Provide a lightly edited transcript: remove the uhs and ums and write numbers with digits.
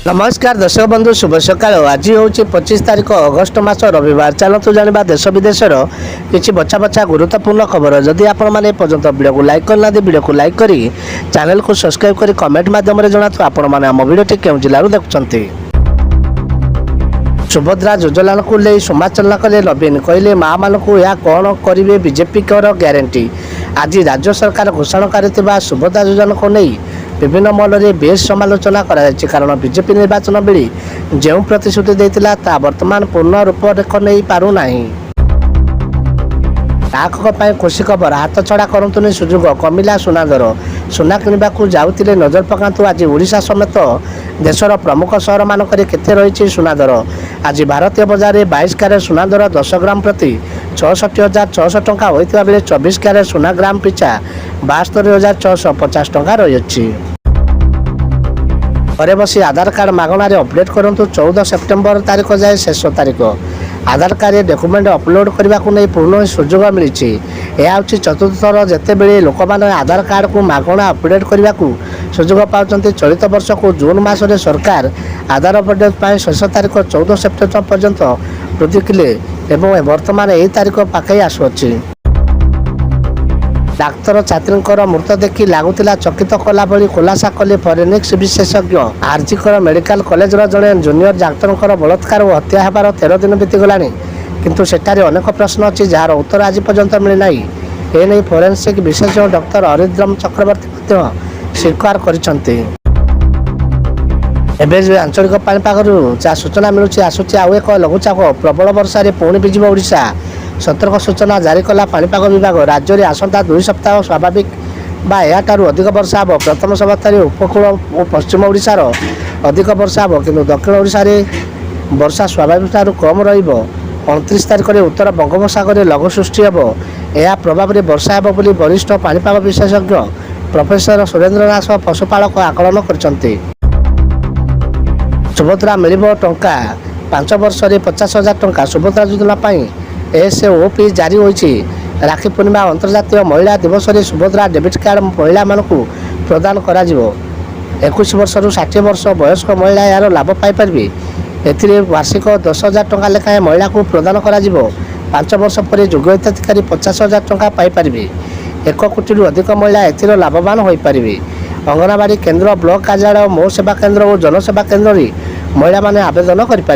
नमस्कार दर्शक बंधु शुभ सकाळ। आज हूँ 25 तारीख अगस्ट मास रविवार। चलतु जाना देश विदेशर किसी बछा बछा गुरुत्वपूर्ण खबर। जदि आपण मैंने पर्यटन वीडियो को लाइक करना वीडियो को लाइक करी चैनल को सब्सक्राइब करी कमेंट माध्यम जनातु आपण मैंने आम वीडियो केउं जिल्लारू देखुछंती। सुभद्रा योजना को ले समालोचना कले नवीन कहले माँ मान को यह कौन करेंगे बीजेपी कर ग्यारंटी। आज राज्य सरकार घोषणा कर सुभद्रा योजना को नहीं विभिन्न महल में बेस समालोचना कर कारण बीजेपी निर्वाचन बेले जो प्रतिश्रुति देता ता वर्तमान पूर्ण रूपरेख नहीं पारना। ग्राहक खुशी खबर हाथ छड़ा करतुनि सुजोग कमिला सुना दर। सुना किणवा जाऊे नजर पकातु आज ओडिशा समेत देशर प्रमुख सहर मानक केते रही सुना दर। आज भारतीय बजार में 22 क्यारेट सुना दर 10 ग्राम प्रति 66,600 टंका होता बेले 24 क्यारेट सुना ग्राम पिछा 72,650 टंका रही। घरे बसी आधार कार्ड मागणार अपडेट करूँ 14 सेप्टेम्बर तारीख जाए शेष तारीख। आधार कार्ड डॉक्यूमेंट अपलोड करने को नहीं पूर्ण सुजोग मिली। यह हूँ चतुर्थ थर जिते बड़े लोक मैंने आधार कार्ड को मागणा अपडेट करने को सुजोग पाँच। चलित वर्ष को जून मासरे सरकार आधार अपडेट शेष तारीख 14 सेप्टेम्बर पर्यंत वृद्धि कले एवं वर्तमान यही तारीख पाखे आसुअछि। डाक्तर छात्री मृत देखि लगुला चकित कला भली खुलासा कले फरेनिक्स विशेषज्ञ। आरजिकर मेडिकल कॉलेज जड़े जूनियर डाक्तर बलात्कार और हत्या होबार 13 दिन बीतीगला किंतु सेठारे अनेक प्रश्न अच्छी जार उत्तर आज पर्यंत मिलना। एने फोरेन्सिक विशेषज्ञ डॉक्टर हरिद्रम चक्रवर्ती स्वीकार करछन्ते। एवं आंचलिक पाणीपाग जहाँ सूचना मिलूँ आसूची आउ एक लघुचाप प्रबल वर्षा पुणी विजिब ओडिशा। सतर्क सूचना जारी कला पाणीपाग विभाग। राज्य में आसंता 2 सप्ताह स्वाभाविक बा याठारू अधिक वर्षा हो। प्रथम सप्ताह उपकूल और पश्चिम ओडिशार अधिक वर्षा हो किंतु दक्षिण ओडिशा रे वर्षा स्वाभाविक ठारू कम रहिबो। 29 तारीख में उत्तर बंगोपसागर में लघु सृष्टि हो। यह प्रभाव में वर्षा हो बोली वरिष्ठ पाणीपाग विशेषज्ञ प्रोफेसर सुरेंद्र नाथ पशुपालक आकलन करछन्ते। सुभद्रा मिलिबो टंका 5 वर्ष में 50,000 टंका। सुभद्रा योजना एसओपी जारी होइछि। राखी पूर्णिमा अंतर्जातीय महिला दिवस में सुभद्रा डेबिट कार्ड महिला मानक प्रदान करा जिवो। 21 वर्ष रु 60 वर्ष वयस्क महिला यार लाभ पाइपारे। एथिरे वार्षिक 10,000 टंका लेखाएं महिला को प्रदान करा जिवो। 5 वर्ष पर योग्य हिताधिकारी 50,000 टंका पाइपारे। 1 कोटी रु अधिक महिला एथिरे लाभवान हो पारे। अंगनवाड़ी केन्द्र ब्लॉक कार्यालय मो सेवा केन्द्र और जनसेवा केन्द्र में महिला माने आवेदन करि पारे।